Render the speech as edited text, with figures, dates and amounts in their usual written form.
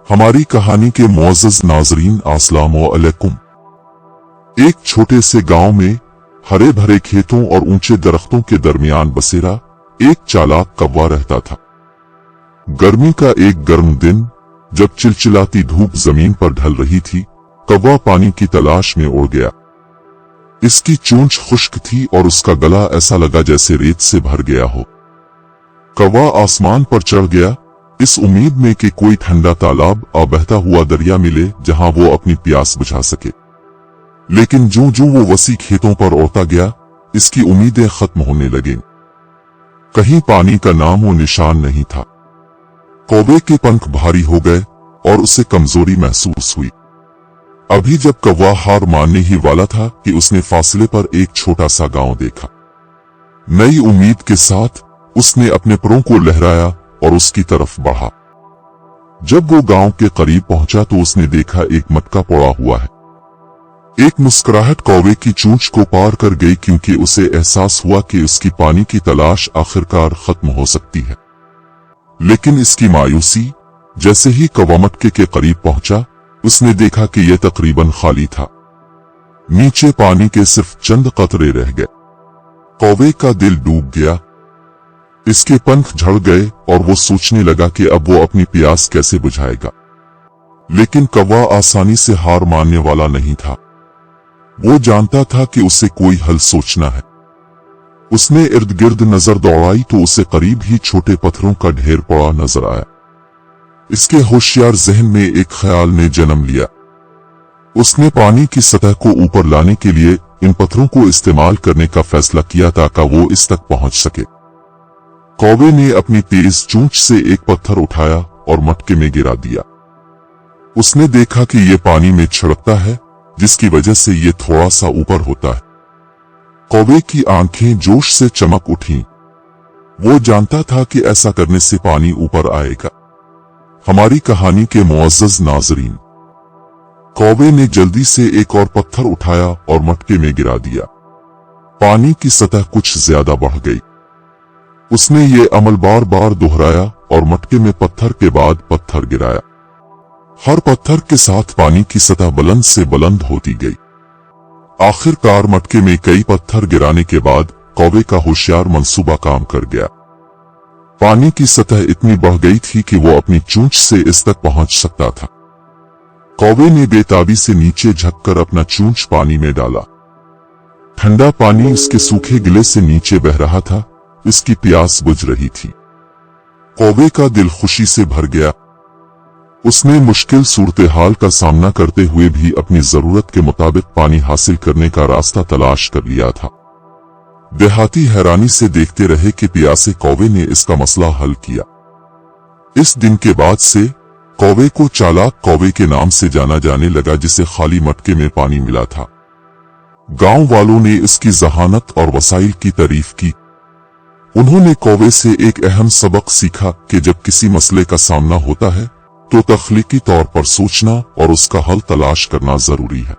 हमारी कहानी के मुअज़्ज़ज़ नाज़रीन अस्सलाम वालेकुम। एक छोटे से गांव में हरे भरे खेतों और ऊंचे दरख्तों के दरमियान बसेरा एक चालाक कौवा रहता था। गर्मी का एक गर्म दिन जब चिलचिलाती धूप जमीन पर ढल रही थी, कौवा पानी की तलाश में उड़ गया। इसकी चोंच खुश्क थी और उसका गला ऐसा लगा जैसे रेत से भर गया हो। कौवा आसमान पर चढ़ गया, इस उम्मीद में कि कोई ठंडा तालाब और बहता हुआ दरिया मिले जहां वो अपनी प्यास बुझा सके। लेकिन जो वो वसी खेतों पर उड़ता गया, इसकी उम्मीदें खत्म होने लगीं। कहीं पानी का नाम व निशान नहीं था। कौवे के पंख भारी हो गए और उसे कमजोरी महसूस हुई। अभी जब कौवा हार मानने ही वाला था कि उसने फासले पर एक छोटा सा गांव देखा। नई उम्मीद के साथ उसने अपने परों को लहराया और उसकी तरफ बढ़ा। जब वो गांव के करीब पहुंचा तो उसने देखा एक मटका पड़ा हुआ है। एक मुस्कुराहट कौवे की चोंच को पार कर गई, क्योंकि उसे एहसास हुआ कि उसकी पानी की तलाश आखिरकार खत्म हो सकती है। लेकिन इसकी मायूसी, जैसे ही कौवा मटके के करीब पहुंचा, उसने देखा कि यह तकरीबन खाली था। नीचे पानी के सिर्फ चंद कतरे रह गए। कौवे का दिल डूब गया। इसके पंख झड़ गए और वो सोचने लगा कि अब वो अपनी प्यास कैसे बुझाएगा। लेकिन कौवा आसानी से हार मानने वाला नहीं था। वो जानता था कि उसे कोई हल सोचना है। उसने इर्द गिर्द नजर दौड़ाई तो उसे करीब ही छोटे पत्थरों का ढेर पड़ा नजर आया। इसके होशियार जहन में एक ख्याल ने जन्म लिया। उसने पानी की सतह को ऊपर लाने के लिए इन पत्थरों को इस्तेमाल करने का फैसला किया ताकि वो इस तक पहुंच सके। कौवे ने अपनी तेज चोंच से एक पत्थर उठाया और मटके में गिरा दिया। उसने देखा कि यह पानी में छिड़कता है, जिसकी वजह से यह थोड़ा सा ऊपर होता है। कौवे की आंखें जोश से चमक उठीं। वो जानता था कि ऐसा करने से पानी ऊपर आएगा। हमारी कहानी के मुअज़्ज़ज़ नाज़रीन, कौवे ने जल्दी से एक और पत्थर उठाया और मटके में गिरा दिया। पानी की सतह कुछ ज्यादा बढ़ गई। उसने ये अमल बार बार दोहराया और मटके में पत्थर के बाद पत्थर गिराया। हर पत्थर के साथ पानी की सतह बुलंद से बुलंद होती गई। आखिरकार मटके में कई पत्थर गिराने के बाद कौवे का होशियार मंसूबा काम कर गया। पानी की सतह इतनी बढ़ गई थी कि वो अपनी चोंच से इस तक पहुंच सकता था। कौवे ने बेताबी से नीचे झुककर अपना चोंच पानी में डाला। ठंडा पानी उसके सूखे गिले से नीचे बह रहा था। इसकी प्यास बुझ रही थी। कौवे का दिल खुशी से भर गया। उसने मुश्किल सूरत-ए-हाल का सामना करते हुए भी अपनी जरूरत के मुताबिक पानी हासिल करने का रास्ता तलाश कर लिया था। देहाती हैरानी से देखते रहे कि प्यासे कौवे ने इसका मसला हल किया। इस दिन के बाद से कौवे को चालाक कौवे के नाम से जाना जाने लगा, जिसे खाली मटके में पानी मिला था। गांव वालों ने इसकी जहानत और वसाइल की तारीफ की। उन्होंने कौवे से एक अहम सबक सीखा कि जब किसी मसले का सामना होता है तो तख्लीकी तौर पर सोचना और उसका हल तलाश करना जरूरी है।